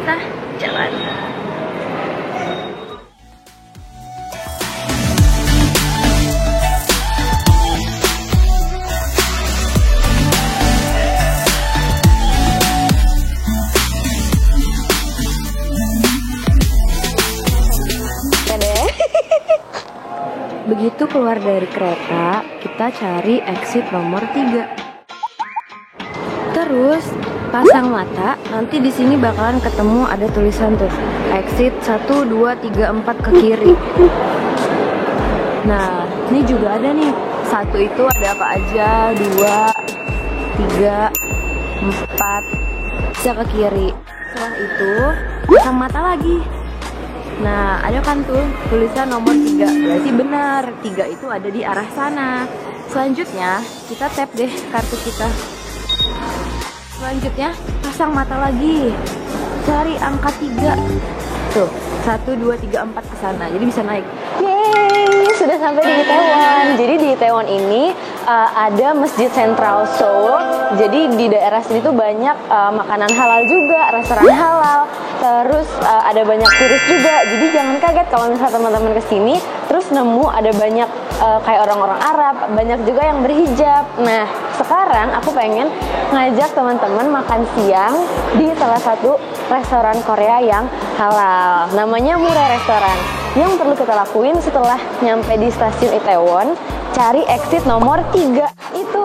kita jalan. Begitu keluar dari kereta, kita cari exit nomor 3. Terus pasang mata, nanti di sini bakalan ketemu ada tulisan tuh exit 1, 2, 3, 4 ke kiri. Nah, ini juga ada nih. 1 itu ada apa aja, 2, 3, 4 bisa ke kiri. Setelah itu pasang mata lagi. Nah, ada kan tuh tulisan nomor 3, berarti benar 3 itu ada di arah sana. Selanjutnya kita tap deh kartu kita. Selanjutnya pasang mata lagi, cari angka 3 tuh, 1, 2, 3, 4 ke sana, jadi bisa naik. Yeay, sudah sampai di Itaewon. Jadi di Itaewon ini ada Masjid Central Seoul. Jadi di daerah sini tuh banyak makanan halal juga, restoran halal. Terus ada banyak turis juga. Jadi jangan kaget kalau misalnya teman-teman kesini terus nemu ada banyak kayak orang-orang Arab, banyak juga yang berhijab. Nah, sekarang aku pengen ngajak teman-teman makan siang di salah satu restoran Korea yang halal. Namanya Murai Restoran. Yang perlu kita lakuin setelah nyampe di stasiun Itaewon, cari exit nomor 3. Itu,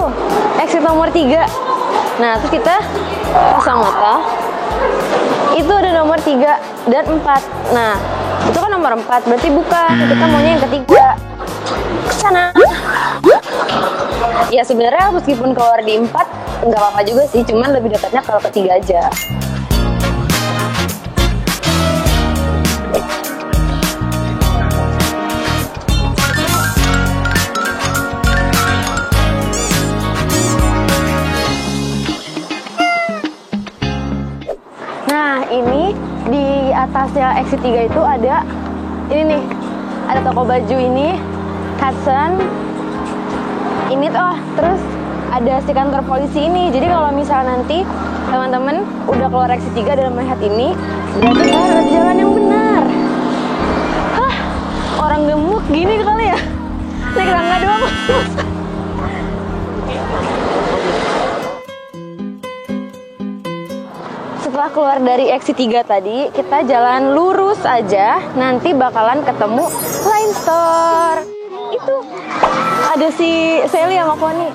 exit nomor 3. Nah, terus kita pasang mata. Itu ada nomor 3 dan 4. Nah, itu kan nomor 4, berarti bukan. Kita maunya yang ketiga. Kesana. Ya sebenarnya meskipun keluar di 4, nggak apa-apa juga sih. Cuman lebih dekatnya kalau ketiga aja. Nah, ini di atasnya exit 3 itu ada ini nih. Ada toko baju ini, Hudson. Ini tuh, terus ada si kantor polisi ini. Jadi kalau misal nanti teman-teman udah keluar exit 3 dan melihat ini, berarti harus jalan yang benar. Hah, orang gemuk gini kali ya? Naik tangga doang. Setelah keluar dari exit 3 tadi, kita jalan lurus aja, nanti bakalan ketemu Line Store. Itu ada si Sally sama Connie.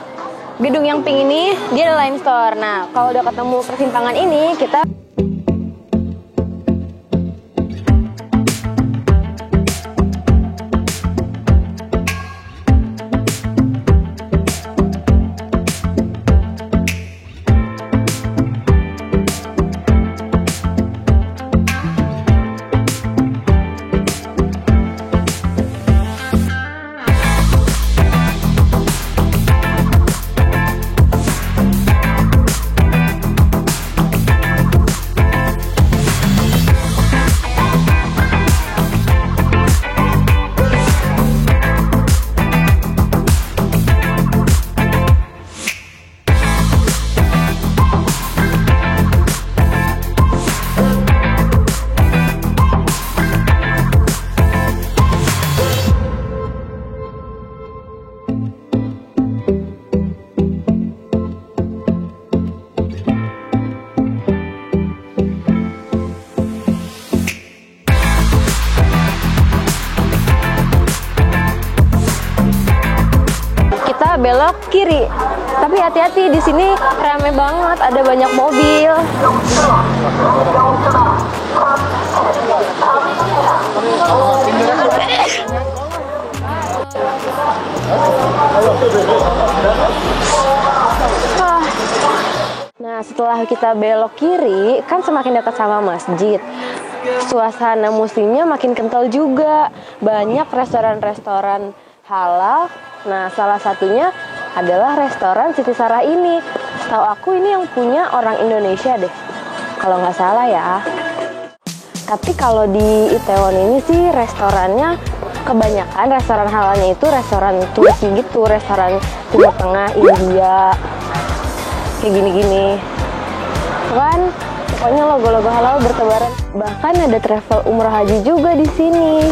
Gedung yang pink ini dia ada Line Store. Nah, kalau udah ketemu persimpangan ini, kita belok kiri. Tapi hati-hati, di sini rame banget, ada banyak mobil. Nah, setelah kita belok kiri, kan semakin dekat sama masjid. Suasana muslimnya makin kental juga. Banyak restoran-restoran halal. Nah, salah satunya adalah restoran Siti Sarah ini. Setahu aku ini yang punya orang Indonesia deh, kalau nggak salah ya. Tapi kalau di Itaewon ini sih restorannya kebanyakan restoran halalnya itu restoran Turki gitu, restoran Timur Tengah, India, kayak gini-gini. Kan Pokoknya logo-logo halal bertebaran. Bahkan ada travel umrah haji juga di sini.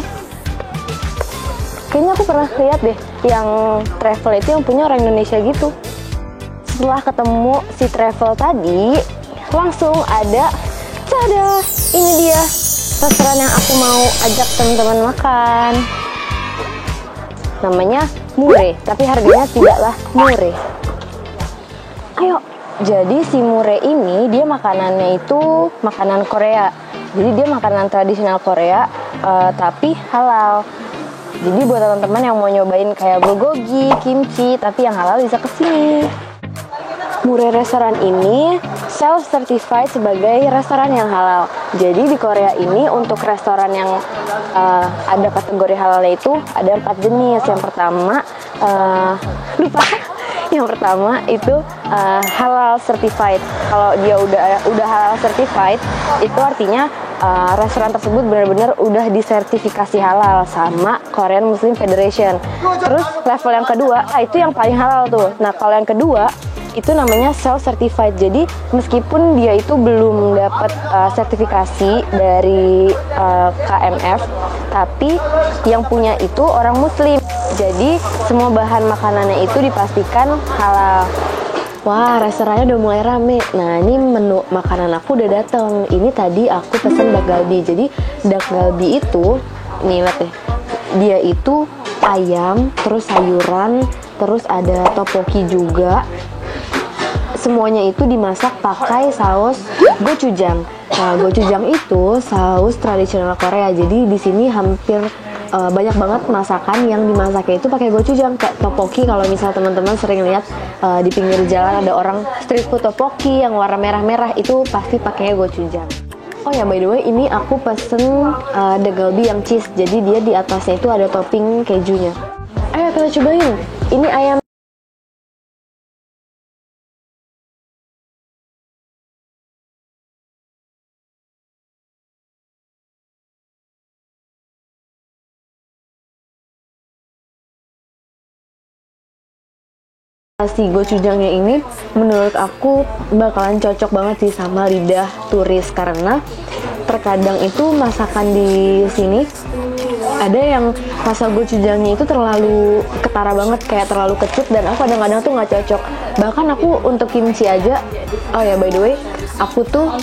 Kayaknya aku pernah lihat deh yang travel itu yang punya orang Indonesia gitu. Setelah ketemu si travel tadi, langsung ada, tada, ini dia restoran yang aku mau ajak teman-teman makan. Namanya Mure, tapi harganya tidaklah murah. Ayo. Jadi si Mure ini dia makanannya itu makanan Korea. Jadi dia makanan tradisional Korea, tapi halal. Jadi buat teman-teman yang mau nyobain kayak bulgogi, kimchi, tapi yang halal bisa kesini. Mure restoran ini self-certified sebagai restoran yang halal. Jadi di Korea ini untuk restoran yang ada kategori halalnya itu ada 4 jenis. Yang pertama, Yang pertama itu halal certified. Kalau dia udah halal certified, itu artinya restoran tersebut benar-benar udah disertifikasi halal sama Korean Muslim Federation. Terus level yang kedua, itu yang paling halal tuh. Nah, kalau yang kedua itu namanya self certified. Jadi meskipun dia itu belum dapat sertifikasi dari KMF, tapi yang punya itu orang Muslim. Jadi semua bahan makanannya itu dipastikan halal. Wah, restorannya udah mulai rame. Nah, ini menu makanan aku udah dateng. Ini tadi aku pesen dak galbi. Jadi dak galbi itu, nih lihat deh, dia itu ayam, terus sayuran, terus ada tteokbokki juga. Semuanya itu dimasak pakai saus gochujang. Nah, gochujang itu saus tradisional Korea. Jadi di sini hampir banyak banget masakan yang dimasaknya itu pakai gochujang. Kayak tteokbokki, kalau misal teman-teman sering lihat di pinggir jalan ada orang street food tteokbokki yang warna merah-merah, itu pasti pakainya gochujang. Oh ya, by the way, ini aku pesen dak galbi yang cheese. Jadi dia di atasnya itu ada topping kejunya. Ayo kita cobain. Ini ayam. Si gochujangnya ini menurut aku bakalan cocok banget sih sama lidah turis, karena terkadang itu masakan di sini ada yang rasa gochujangnya itu terlalu ketara banget, kayak terlalu kecut, dan aku kadang-kadang tuh nggak cocok. Bahkan aku untuk kimchi aja, oh ya by the way, aku tuh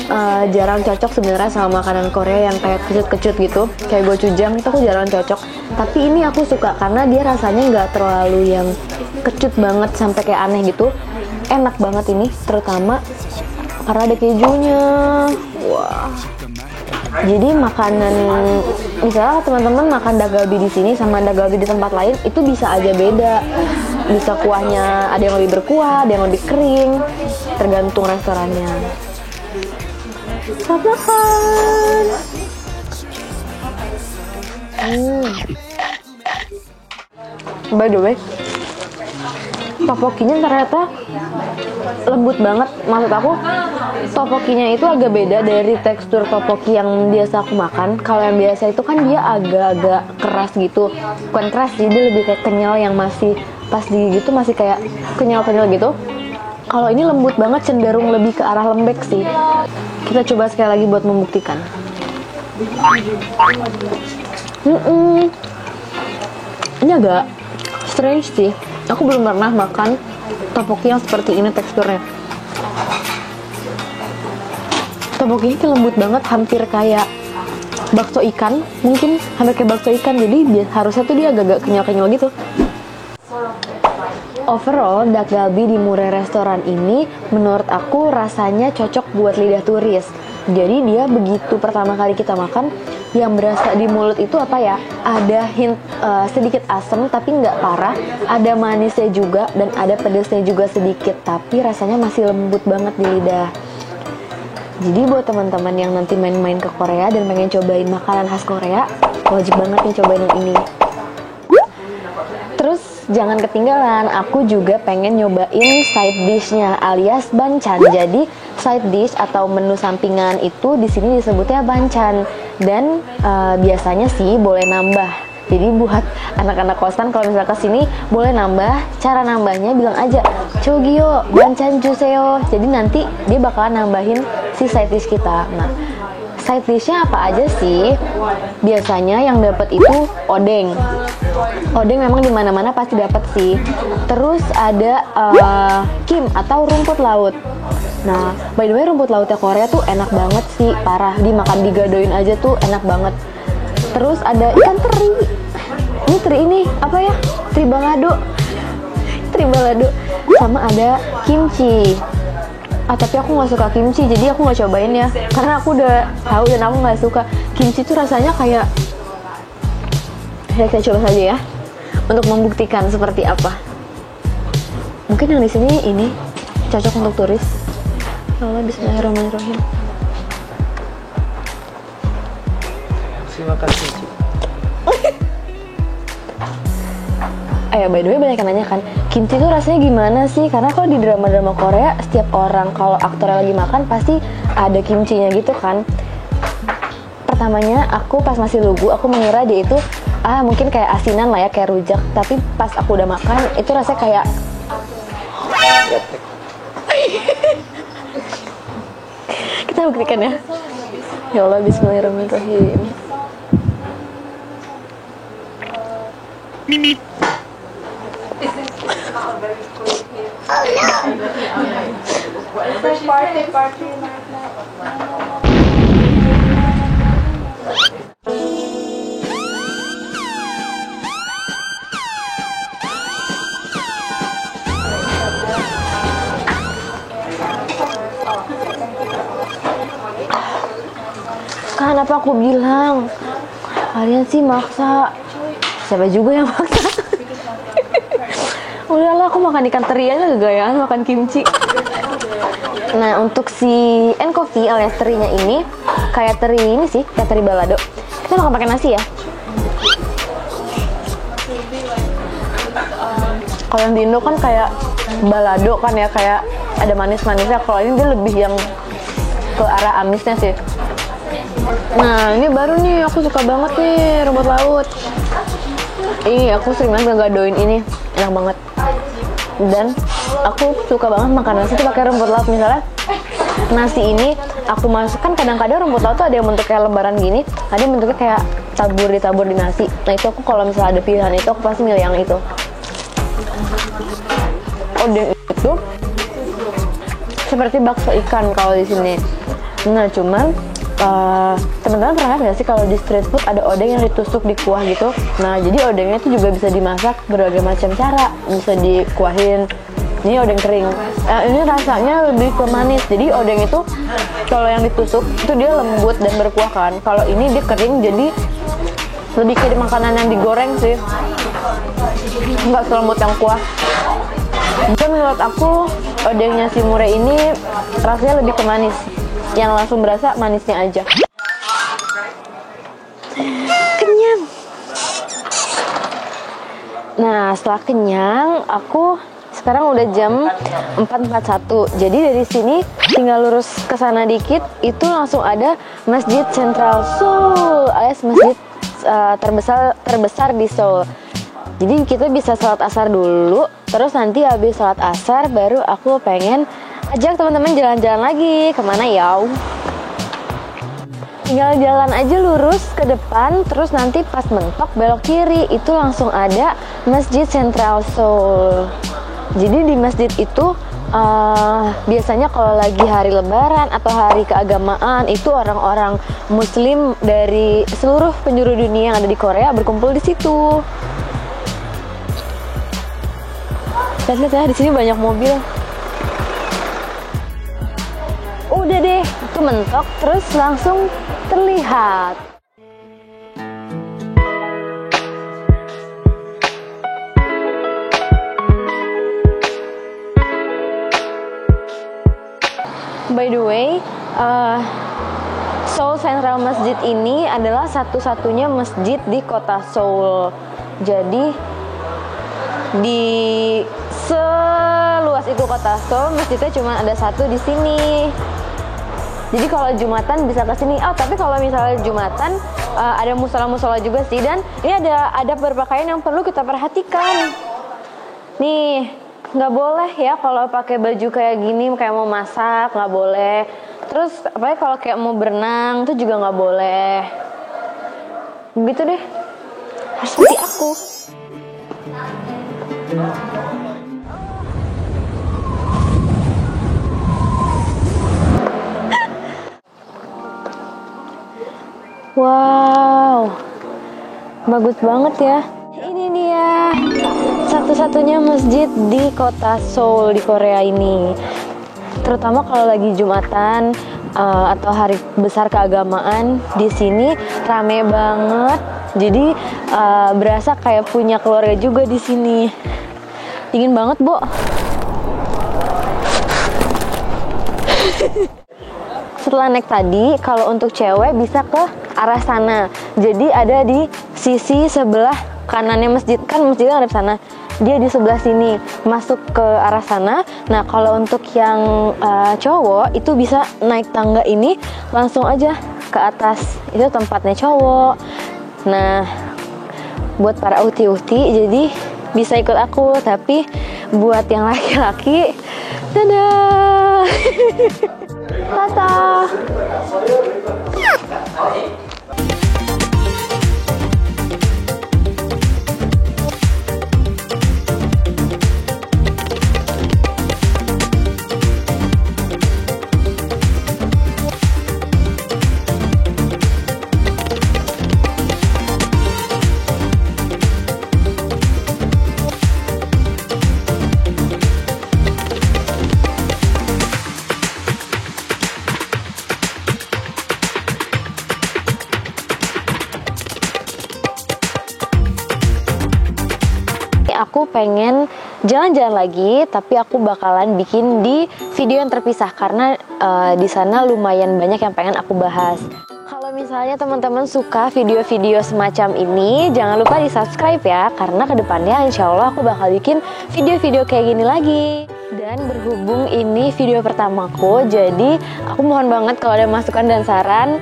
jarang cocok sebenarnya sama makanan Korea yang kayak kecut-kecut gitu, kayak gochujang itu aku jarang cocok. Tapi ini aku suka karena dia rasanya nggak terlalu yang kecut banget sampai kayak aneh gitu. Enak banget ini, terutama karena ada kejunya. Wah. Jadi makanan, misalnya teman-teman makan dak galbi di sini sama dak galbi di tempat lain itu bisa aja beda. Bisa kuahnya ada yang lebih berkuah, ada yang lebih kering, tergantung restorannya. Selamat makan. By the way, tteokbokkinya ternyata lembut banget. Maksud aku, tteokbokkinya itu agak beda dari tekstur tteokbokki yang biasa aku makan. Kalau yang biasa itu kan dia agak-agak keras gitu. Bukan keras sih, dia lebih kayak kenyal, yang masih pas digigit gitu masih kayak kenyal-kenyal gitu. Kalau ini lembut banget, cenderung lebih ke arah lembek sih. Kita coba sekali lagi buat membuktikan. Ini agak strange sih. Aku belum pernah makan tteokbokki yang seperti ini teksturnya. Tteokbokki ini lembut banget, hampir kayak bakso ikan. Mungkin hampir kayak bakso ikan, jadi harusnya tuh dia agak-agak kenyal-kenyal gitu. Overall, dak galbi di Mure restoran ini menurut aku rasanya cocok buat lidah turis. Jadi dia begitu pertama kali kita makan, yang berasa di mulut itu apa ya? Ada hint sedikit asam tapi nggak parah, ada manisnya juga dan ada pedasnya juga sedikit, tapi rasanya masih lembut banget di lidah. Jadi buat teman-teman yang nanti main-main ke Korea dan pengen cobain makanan khas Korea, wajib banget nih cobain yang ini. Terus jangan ketinggalan, aku juga pengen nyobain side dish-nya alias banchan. Jadi side dish atau menu sampingan itu di sini disebutnya banchan, dan biasanya sih boleh nambah Jadi buat anak-anak kosan kalau misalnya kesini boleh nambah. Cara nambahnya bilang aja Chogyo, banchan juseo. Jadi nanti dia bakalan nambahin si side dish kita. Nah, side dishnya apa aja sih? Biasanya yang dapat itu odeng. Odeng memang di mana-mana pasti dapat sih. Terus ada kim atau rumput laut. Nah, by the way rumput lautnya Korea tuh enak banget sih, parah. Dimakan digadoin aja tuh enak banget. Terus ada ikan teri. Ini teri ini apa ya? Teri balado. Teri balado. Sama ada kimchi. Tapi aku nggak suka kimchi, jadi aku nggak cobain ya. Karena aku udah tahu dan aku nggak suka. Kimchi tuh rasanya kayak. Ya, kita coba saja ya, untuk membuktikan seperti apa. Mungkin yang di sini ini cocok untuk turis. Ya Allah, bismillahirrahmanirrahim. Terima kasih. By the way banyak yang nanya kan, kimchi itu rasanya gimana sih? Karena kalau di drama-drama Korea, setiap orang kalau aktornya lagi makan pasti ada kimchinya gitu kan. Pertamanya aku pas masih lugu, aku mengira dia itu mungkin kayak asinan lah ya, kayak rujak. Tapi pas aku udah makan, itu rasanya kayak kita buktikan ya. Ya Allah, bismillahirrahmanirrahim. Kan apa aku bilang, kalian sih maksa. Siapa juga yang maksa? Udahlah, aku makan ikan teri aja gayaan makan kimchi. Nah, untuk si enkofi alias terinya ini kayak teri ini sih, kayak teri balado. Kita makan pakai nasi ya. Kalau yang di Indo kan kayak balado kan ya, kayak ada manis-manisnya. Kalau ini dia lebih yang ke arah amisnya sih. Nah, ini baru nih, aku suka banget nih rumput laut. Ini aku sering banget ngegadoin ini, enak banget. Dan aku suka banget makan nasi tuh pakai rumput laut. Misalnya nasi ini aku masukkan, kadang-kadang rumput laut tuh ada yang bentuk kayak lembaran gini, ada yang bentuknya kayak ditabur di nasi. Nah, itu aku kalau misalnya ada pilihan itu, aku pasti milih yang itu. Odeng itu seperti bakso ikan kalau di sini. Nah, cuman teman-teman pernah lihat nggak sih kalau di street food ada odeng yang ditusuk di kuah gitu? Nah, jadi odengnya itu juga bisa dimasak berbagai macam cara, bisa dikuahin. Ini odeng kering. Ini rasanya lebih ke manis. Jadi odeng itu kalau yang ditusuk itu dia lembut dan berkuah kan. Kalau ini dia kering, jadi lebih ke makanan yang digoreng sih. Nggak selembut yang kuah. Dan menurut aku odengnya si Mure ini rasanya lebih ke manis. Yang langsung berasa manisnya aja. Kenyang. Nah, setelah kenyang, aku sekarang udah jam 4.41. Jadi dari sini tinggal lurus ke sana dikit, itu langsung ada Masjid Central Seoul, alias masjid terbesar di Seoul. Jadi kita bisa sholat asar dulu, terus nanti habis sholat asar baru aku pengen ajak teman-teman jalan-jalan lagi. Kemana ya? Tinggal jalan aja lurus ke depan, terus nanti pas mentok belok kiri itu langsung ada Masjid Central Seoul. Jadi di masjid itu biasanya kalau lagi hari lebaran atau hari keagamaan itu orang-orang muslim dari seluruh penjuru dunia yang ada di Korea berkumpul di situ. Lihat ya, di sini banyak mobil. Udah deh, itu mentok terus langsung terlihat. By the way, Seoul Central Masjid ini adalah satu-satunya masjid di kota Seoul. Jadi di seluas itu kota Seoul, masjidnya cuma ada satu di sini. Jadi kalau Jumatan bisa ke sini. Oh, tapi kalau misalnya Jumatan ada musola-musola juga sih. Dan ini ada berpakaian yang perlu kita perhatikan. Nih, nggak boleh ya kalau pakai baju kayak gini, kayak mau masak nggak boleh. Terus apalagi kalau kayak mau berenang itu juga nggak boleh. Begitu deh, harus seperti aku. Wow, bagus banget ya. Ini dia satu-satunya masjid di kota Seoul di Korea ini. Terutama kalau lagi Jumatan atau hari besar keagamaan, di sini rame banget. Jadi berasa kayak punya keluarga juga di sini. Dingin banget, Bo. Setelah naik tadi, kalau untuk cewek bisa ke arah sana. Jadi ada di sisi sebelah kanannya masjid. Kan masjidnya ada di sana. Dia di sebelah sini, masuk ke arah sana. Nah, kalau untuk yang cowok itu bisa naik tangga ini langsung aja ke atas. Itu tempatnya cowok. Nah, buat para uhti-uhti jadi bisa ikut aku. Tapi buat yang laki-laki, dadah. Tata. Aku pengen jalan-jalan lagi, tapi aku bakalan bikin di video yang terpisah karena di sana lumayan banyak yang pengen aku bahas. Kalau misalnya teman-teman suka video-video semacam ini, jangan lupa di subscribe ya, karena kedepannya insya Allah aku bakal bikin video-video kayak gini lagi. Dan berhubung ini video pertamaku, jadi aku mohon banget kalau ada masukan dan saran,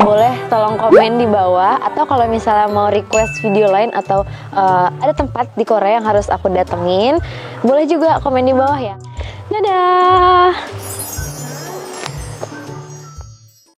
boleh tolong komen di bawah. Atau kalau misalnya mau request video lain atau ada tempat di Korea yang harus aku datengin, boleh juga komen di bawah ya. Dadah!